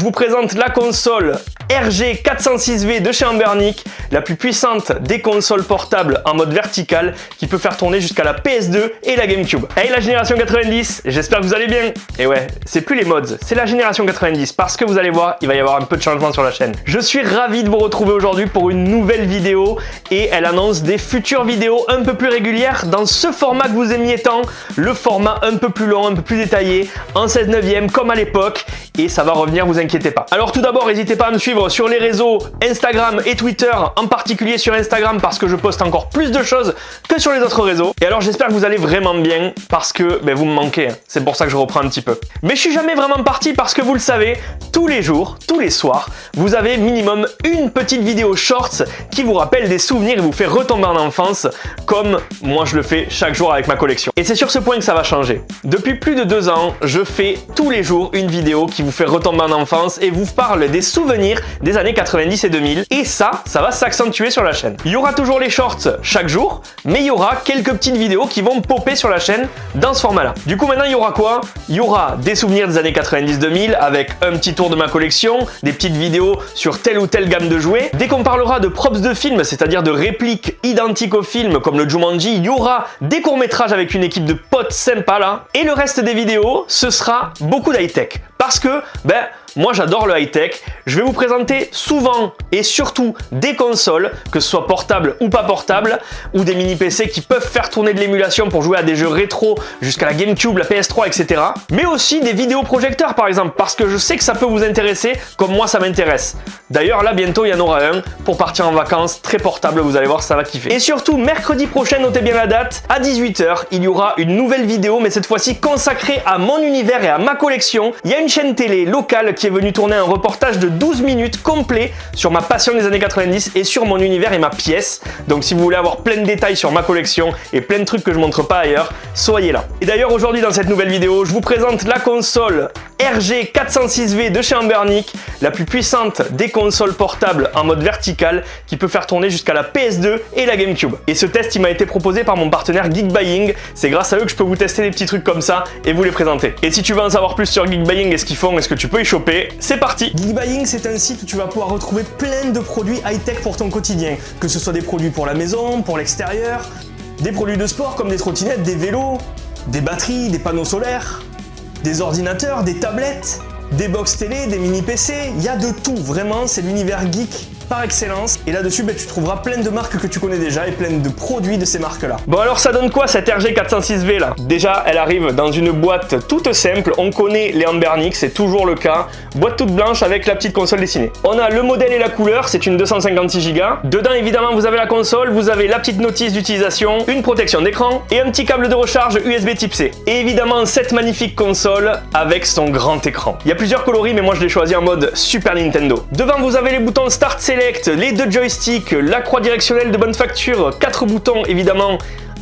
vous présente la console RG 406V de chez Anbernic, la plus puissante des consoles portables en mode vertical qui peut faire tourner jusqu'à la PS2 et la GameCube. Hey la génération 90, j'espère que vous allez bien. Et ouais, c'est plus les mods, c'est la génération 90 parce que vous allez voir, il va y avoir un peu de changement sur la chaîne. Je suis ravi de vous retrouver aujourd'hui pour une nouvelle vidéo et elle annonce des futures vidéos un peu plus régulières dans ce format que vous aimiez tant, le format un peu plus long, un peu plus détaillé, en 16/9 comme à l'époque, et ça va revenir, vous inquiétez pas. Alors tout d'abord, n'hésitez pas à me suivre sur les réseaux Instagram et Twitter, en particulier sur Instagram parce que je poste encore plus de choses que sur les autres réseaux. Et alors j'espère que vous allez vraiment bien parce que vous me manquez, c'est pour ça que je reprends un petit peu. Mais je suis jamais vraiment parti parce que vous le savez, tous les jours, tous les soirs, vous avez minimum une petite vidéo shorts qui vous rappelle des souvenirs et vous fait retomber en enfance comme moi je le fais chaque jour avec ma collection. Et c'est sur ce point que ça va changer. Depuis plus de 2 ans, je fais tous les jours une vidéo qui vous fait retomber en enfance et vous parle des souvenirs des années 90 et 2000. Et ça va s'accentuer sur la chaîne. Il y aura toujours les shorts chaque jour, mais il y aura quelques petites vidéos qui vont popper sur la chaîne dans ce format-là. Du coup, maintenant, il y aura quoi? Il y aura des souvenirs des années 90-2000 avec un petit tour de ma collection, des petites vidéos sur telle ou telle gamme de jouets. Dès qu'on parlera de props de films, c'est-à-dire de répliques identiques au film, comme le Jumanji, il y aura des courts-métrages avec une équipe de potes sympas là. Et le reste des vidéos, ce sera beaucoup d'high-tech. Parce que, moi j'adore le high-tech, je vais vous présenter souvent et surtout des consoles, que ce soit portables ou pas portables, ou des mini-PC qui peuvent faire tourner de l'émulation pour jouer à des jeux rétro jusqu'à la GameCube, la PS3, etc. Mais aussi des vidéoprojecteurs par exemple, parce que je sais que ça peut vous intéresser comme moi ça m'intéresse. D'ailleurs là bientôt il y en aura un pour partir en vacances, très portable, vous allez voir ça va kiffer. Et surtout mercredi prochain, notez bien la date, à 18 h, il y aura une nouvelle vidéo, mais cette fois-ci consacrée à mon univers et à ma collection. Il y a une chaîne télé locale qui est venue tourner un reportage de 12 minutes complet sur ma passion des années 90 et sur mon univers et ma pièce. Donc si vous voulez avoir plein de détails sur ma collection et plein de trucs que je montre pas ailleurs, soyez là. Et d'ailleurs aujourd'hui dans cette nouvelle vidéo, je vous présente la console RG 406V de chez Anbernic, la plus puissante des consoles portables en mode vertical qui peut faire tourner jusqu'à la PS2 et la GameCube. Et ce test il m'a été proposé par mon partenaire Geekbuying, c'est grâce à eux que je peux vous tester des petits trucs comme ça et vous les présenter. Et si tu veux en savoir plus sur Geekbuying et ce qu'ils font et ce que tu peux y choper, c'est parti. Geekbuying, c'est un site où tu vas pouvoir retrouver plein de produits high-tech pour ton quotidien, que ce soit des produits pour la maison, pour l'extérieur, des produits de sport comme des trottinettes, des vélos, des batteries, des panneaux solaires, des ordinateurs, des tablettes, des box télé, des mini PC, il y a de tout, vraiment, c'est l'univers geek par excellence. Et là-dessus, tu trouveras plein de marques que tu connais déjà et plein de produits de ces marques-là. Bon alors ça donne quoi cette RG 406V là? Déjà, elle arrive dans une boîte toute simple, on connaît les Anbernic, c'est toujours le cas. Boîte toute blanche avec la petite console dessinée. On a le modèle et la couleur, c'est une 256 Go. Dedans évidemment vous avez la console, vous avez la petite notice d'utilisation, une protection d'écran et un petit câble de recharge USB type C. Et évidemment cette magnifique console avec son grand écran. Il y a plusieurs coloris mais moi je l'ai choisi en mode Super Nintendo. Devant vous avez les boutons Start Select, les 2 joysticks, la croix directionnelle de bonne facture, 4 boutons évidemment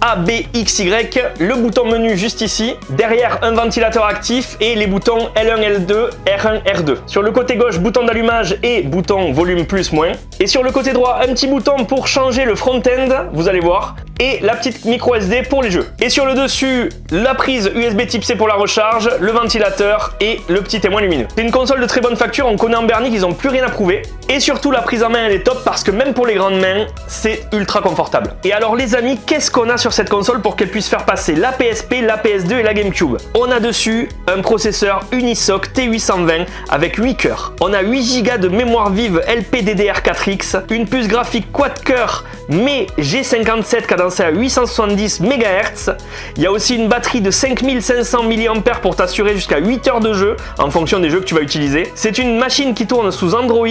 A, B, X, Y, le bouton menu juste ici, derrière un ventilateur actif et les boutons L1, L2, R1, R2. Sur le côté gauche, bouton d'allumage et bouton volume plus moins. Et sur le côté droit, un petit bouton pour changer le front-end, vous allez voir, et la petite micro SD pour les jeux. Et sur le dessus, la prise USB type C pour la recharge, le ventilateur et le petit témoin lumineux. C'est une console de très bonne facture, on connaît Anbernic, ils n'ont plus rien à prouver. Et surtout la prise en main elle est top parce que même pour les grandes mains, c'est ultra confortable. Et alors les amis, qu'est-ce qu'on a sur cette console pour qu'elle puisse faire passer la PSP, la PS2 et la GameCube? On a dessus un processeur Unisoc T820 avec 8 cœurs. On a 8 Go de mémoire vive LPDDR4X, une puce graphique quad-cœur mais G57 cadencée à 870 MHz. Il y a aussi une batterie de 5500 mAh pour t'assurer jusqu'à 8 heures de jeu en fonction des jeux que tu vas utiliser. C'est une machine qui tourne sous Android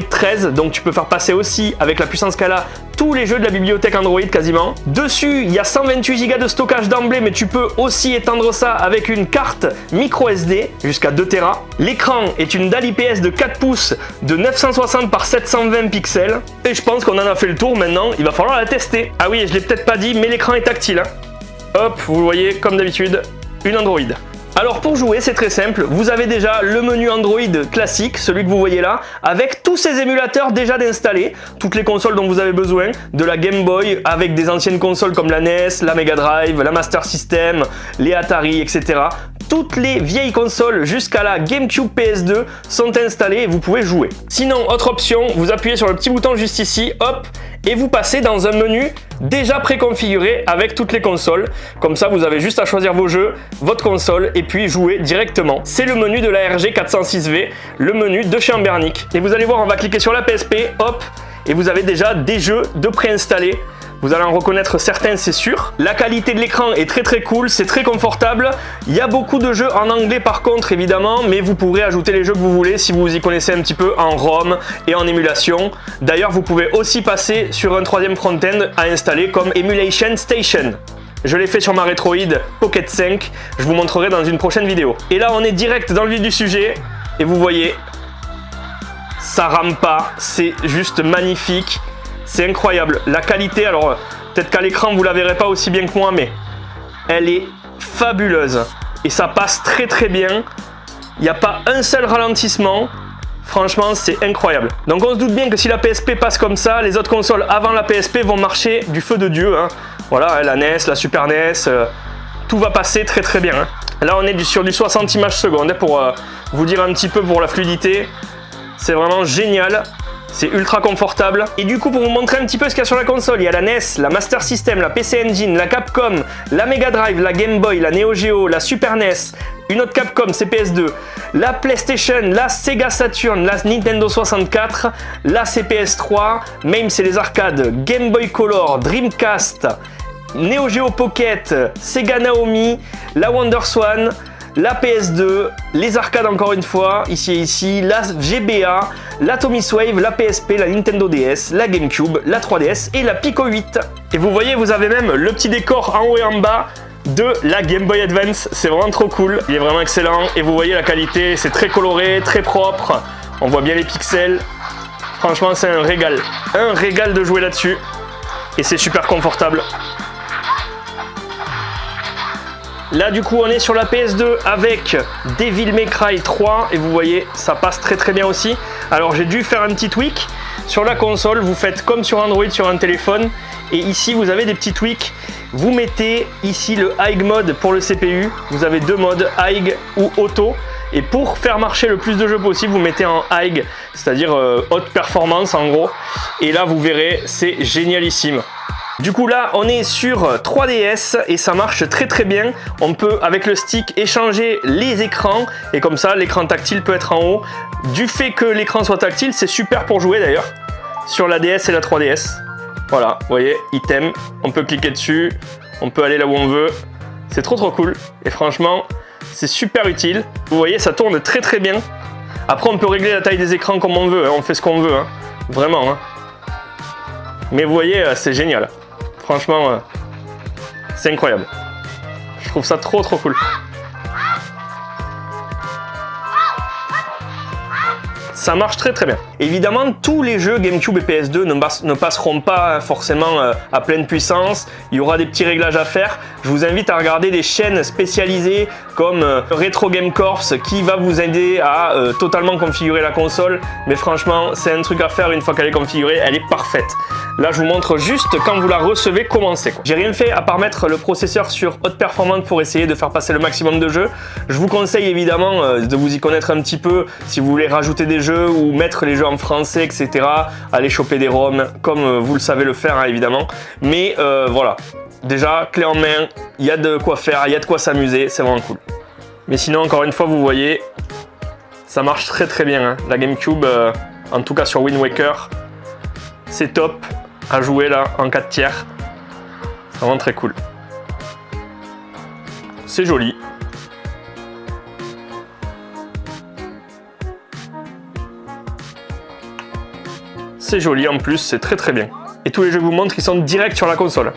13, donc tu peux faire passer aussi avec la puissance qu'elle a tous les jeux de la bibliothèque Android quasiment. Dessus, il y a 128 Go de stockage d'emblée, mais tu peux aussi étendre ça avec une carte micro SD jusqu'à 2 Tera. L'écran est une dalle IPS de 4 pouces de 960 par 720 pixels. Et je pense qu'on en a fait le tour maintenant, il va falloir la tester. Ah oui, je l'ai peut-être pas dit, mais l'écran est tactile. Hop, vous le voyez, comme d'habitude, une Android. Alors pour jouer, c'est très simple, vous avez déjà le menu Android classique, celui que vous voyez là, avec tous ces émulateurs déjà d'installer, toutes les consoles dont vous avez besoin, de la Game Boy avec des anciennes consoles comme la NES, la Mega Drive, la Master System, les Atari, etc. toutes les vieilles consoles jusqu'à la GameCube PS2 sont installées et vous pouvez jouer. Sinon, autre option, vous appuyez sur le petit bouton juste ici, hop, et vous passez dans un menu déjà préconfiguré avec toutes les consoles. Comme ça, vous avez juste à choisir vos jeux, votre console et puis jouer directement. C'est le menu de la RG 406V, le menu de chez Anbernic. Et vous allez voir, on va cliquer sur la PSP, hop, et vous avez déjà des jeux de préinstallés. Vous allez en reconnaître certains, c'est sûr. La qualité de l'écran est très cool, c'est très confortable. Il y a beaucoup de jeux en anglais par contre, évidemment, mais vous pourrez ajouter les jeux que vous voulez si vous y connaissez un petit peu en ROM et en émulation. D'ailleurs, vous pouvez aussi passer sur un troisième front-end à installer comme Emulation Station. Je l'ai fait sur ma Retroid Pocket 5, je vous montrerai dans une prochaine vidéo. Et là, on est direct dans le vif du sujet, et vous voyez, ça rame pas, c'est juste magnifique. C'est incroyable. La qualité, alors peut-être qu'à l'écran vous la verrez pas aussi bien que moi, mais elle est fabuleuse. Et ça passe très bien. Il n'y a pas un seul ralentissement. Franchement, c'est incroyable. Donc on se doute bien que si la PSP passe comme ça, les autres consoles avant la PSP vont marcher du feu de Dieu. Hein. Voilà, la NES, la Super NES, tout va passer très bien. Hein. Là on est sur du 60 images secondes, pour vous dire un petit peu pour la fluidité. C'est vraiment génial. C'est ultra confortable. Et du coup, pour vous montrer un petit peu ce qu'il y a sur la console, il y a la NES, la Master System, la PC Engine, la Capcom, la Mega Drive, la Game Boy, la Neo Geo, la Super NES, une autre Capcom CPS2, la PlayStation, la Sega Saturn, la Nintendo 64, la CPS3, même c'est les arcades, Game Boy Color, Dreamcast, Neo Geo Pocket, Sega Naomi, la WonderSwan, la PS2, les arcades encore une fois, ici et ici, la GBA, la Atomiswave, la PSP, la Nintendo DS, la GameCube, la 3DS et la Pico 8. Et vous voyez, vous avez même le petit décor en haut et en bas de la Game Boy Advance, c'est vraiment trop cool, il est vraiment excellent et vous voyez la qualité, c'est très coloré, très propre, on voit bien les pixels, franchement c'est un régal de jouer là-dessus et c'est super confortable. Là du coup on est sur la PS2 avec Devil May Cry 3 et vous voyez ça passe très bien aussi. Alors j'ai dû faire un petit tweak. Sur la console vous faites comme sur Android sur un téléphone et ici vous avez des petits tweaks. Vous mettez ici le High mode pour le CPU. Vous avez deux modes, High ou Auto. Et pour faire marcher le plus de jeux possible, vous mettez en High, c'est-à-dire haute performance en gros. Et là vous verrez, c'est génialissime. Du coup là on est sur 3DS et ça marche très bien. On peut avec le stick échanger les écrans et comme ça l'écran tactile peut être en haut. Du fait que l'écran soit tactile, c'est super pour jouer d'ailleurs sur la DS et la 3DS. Voilà, vous voyez, item, on peut cliquer dessus, on peut aller là où on veut. C'est trop cool et franchement c'est super utile. Vous voyez ça tourne très bien. Après on peut régler la taille des écrans comme on veut, hein. On fait ce qu'on veut, hein. Vraiment. Hein. Mais vous voyez c'est génial. Franchement, c'est incroyable. Je trouve ça trop cool. Ça marche très bien. Évidemment, tous les jeux GameCube et PS2 ne passeront pas forcément à pleine puissance. Il y aura des petits réglages à faire. Je vous invite à regarder des chaînes spécialisées comme Retro Game Corps qui va vous aider à totalement configurer la console. Mais franchement, c'est un truc à faire une fois qu'elle est configurée. Elle est parfaite. Là, je vous montre juste quand vous la recevez comment c'est. J'ai rien fait à part mettre le processeur sur haute performance pour essayer de faire passer le maximum de jeux. Je vous conseille évidemment de vous y connaître un petit peu si vous voulez rajouter des jeux ou mettre les jeux en français, etc. Aller choper des ROM comme vous le savez le faire, hein, évidemment. Mais voilà, déjà, clé en main, il y a de quoi faire, il y a de quoi s'amuser, c'est vraiment cool. Mais sinon, encore une fois, vous voyez, ça marche très bien. Hein. La GameCube, en tout cas sur Wind Waker, c'est top à jouer là en 4 tiers. C'est vraiment très cool. C'est joli. C'est joli en plus, c'est très bien. Et tous les jeux que je vous montre, ils sont directs sur la console.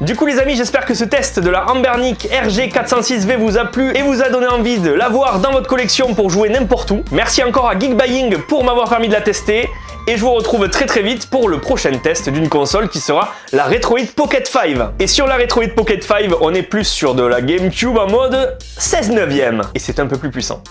Du coup les amis, j'espère que ce test de la Anbernic RG406V vous a plu et vous a donné envie de l'avoir dans votre collection pour jouer n'importe où. Merci encore à Geekbuying pour m'avoir permis de la tester. Et je vous retrouve très vite pour le prochain test d'une console qui sera la Retroid Pocket 5. Et sur la Retroid Pocket 5, on est plus sur de la GameCube en mode 16/9. Et c'est un peu plus puissant.